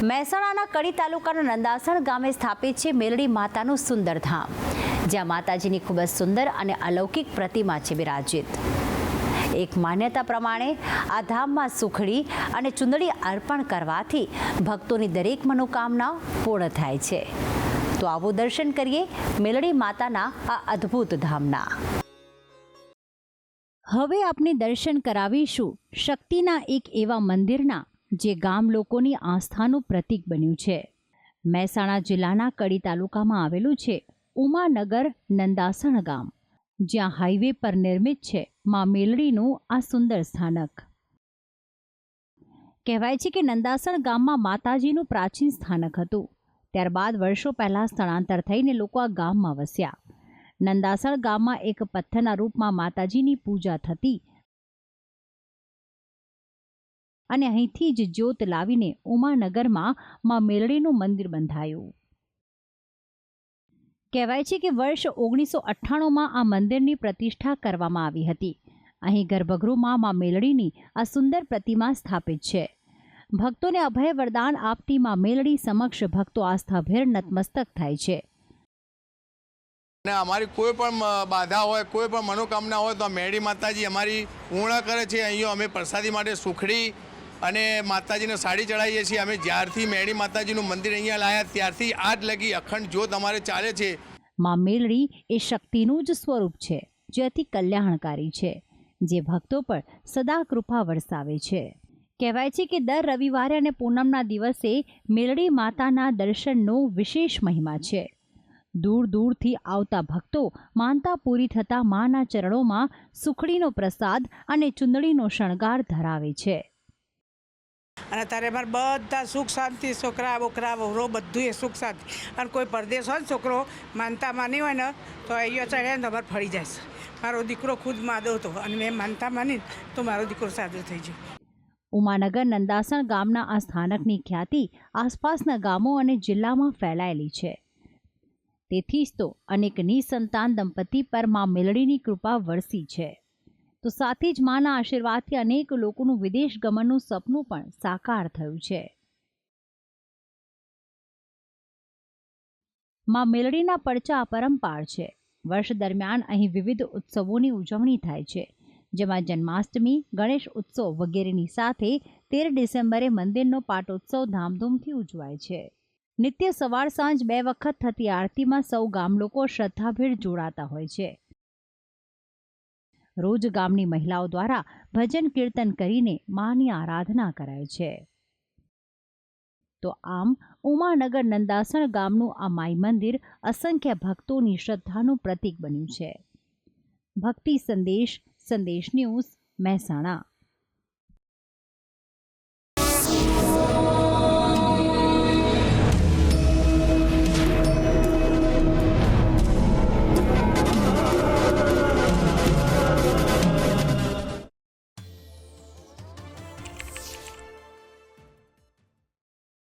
મહેસાણાના કડી તાલુકાના નંદાસણ ગામે સ્થાપિત છે મેલડી માતાનું સુંદર ધામ, જ્યાં માતાજીની ખૂબ જ સુંદર અને અલૌકિક પ્રતિમા છે બિરાજિત। એક માન્યતા પ્રમાણે આ ધામમાં સુખડી અને ચુંદડી અર્પણ કરવાથી ભક્તોની દરેક મનોકામના પૂર્ણ થાય છે। તો આવો દર્શન કરીએ મેલડી માતાના આ અદ્ભુત ધામના। હવે આપણે દર્શન કરાવીશું શક્તિના એક એવા મંદિરના જે ગામ લોકોની આસ્થાનું પ્રતીક બન્યું છે। મહેસાણા જિલ્લાના કડી તાલુકામાં આવેલું છે ઉમાનગર નંદાસણ ગામ, જ્યાં હાઈવે પર નિર્મિત છે માં મેલડીનું આ સુંદર સ્થાનક। કહેવાય છે કે નંદાસણ ગામમાં માતાજીનું પ્રાચીન સ્થાનક હતું, ત્યારબાદ વર્ષો પહેલાં સ્થળાંતર થઈને લોકો આ ગામમાં વસ્યા। નંદાસણ ગામમાં એક પથ્થરના રૂપમાં માતાજીની પૂજા થતી અને અહીંથી જ જ્યોત લાવીને ઉમાનગરમાં માં મેલડીનું મંદિર બંધાયું। કહેવાય છે કે વર્ષ 1998માં આ મંદિરની પ્રતિષ્ઠા કરવામાં આવી હતી। અહીં ગર્ભગૃહમાં માં મેલડીની આ સુંદર પ્રતિમા સ્થાપિત છે। ભક્તોને અભય વરદાન આપતી માં મેલડી સમક્ષ ભક્તો આસ્થાભેર નતમસ્તક થાય છે। અમારી કોઈ પણ બાધા હોય, કોઈ પણ મનોકામના હોય તો મેલડી માતાજી અમારી પૂર્ણ કરે છે। અહીંયા અમે પ્રસાદી માટે સુખડી અને માતાજીને સાડી ચડાવીએ છીએ। અમે જ્યારથી મેલડી માતાજીનું મંદિર અહીંયા લાવ્યા ત્યારથી આજ લગી અખંડ જ્યોત અમારે ચાલે છે। માં મેલડી એ શક્તિનું જ સ્વરૂપ છે, જે અતિ કલ્યાણકારી છે, જે ભક્તો પર સદા કૃપા વરસાવે છે। કહેવાય છે કે દર રવિવારે અને પૂનમના દિવસે મેલડી માતાના દર્શનનો વિશેષ મહિમા છે। દૂર દૂરથી આવતા ભક્તો માનતા પૂરી થતા માના ચરણોમાં સુખડીનો પ્રસાદ અને ચુંદડીનો શણગાર ધરાવે છે। અને તારે મારે બધા સુખ શાંતિ, છોકરા બોકરા વહરો બધું એ સુખ શાંતિ। અને કોઈ પરદેશ હોય ને છોકરો માનતા માની હોય ને તો અહીંયા ચડ્યા ને તમારે ફરી જાય છે। મારો દીકરો ખુદ માદો હતો અને મેં માનતા માની તો મારો દીકરો સાજો થઈ ગયો। ઉમાનગર નંદાસણ ગામના આ સ્થાનકની ખ્યાતિ આસપાસના ગામો અને જિલ્લામાં ફેલાયેલી છે। તેથી જ તો અનેક નિસંતાન દંપતી પર માં મેલડીની કૃપા વરસી છે। તો સાથે જ માના આશીર્વાદથી અનેક લોકોનું વિદેશ ગમનનું સપનું પણ સાકાર થયું છે। માં મેલડીના પરચા અપરંપાર છે। વર્ષ દરમિયાન અહીં વિવિધ ઉત્સવોની ઉજવણી થાય છે, જેમાં જન્માષ્ટમી, ગણેશ ઉત્સવ વગેરેની સાથે 13 ડિસેમ્બરે મંદિરનો પાટોત્સવ ધામધૂમથી ઉજવાય છે। નિત્ય સવાર સાંજ 2 વખત થતી આરતીમાં સૌ ગામલોકો શ્રદ્ધાભેર જોડાતા હોય છે। રોજ ગામની મહિલાઓ દ્વારા ભજન કીર્તન કરીને માની આરાધના કરાય છે। તો આમ ઉમાનગર નંદાસણ ગામનું આ માઈ મંદિર અસંખ્ય ભક્તોની શ્રદ્ધાનું પ્રતીક બન્યું છે। ભક્તિ સંદેશ, સંદેશ ન્યૂઝ, મહેસાણા।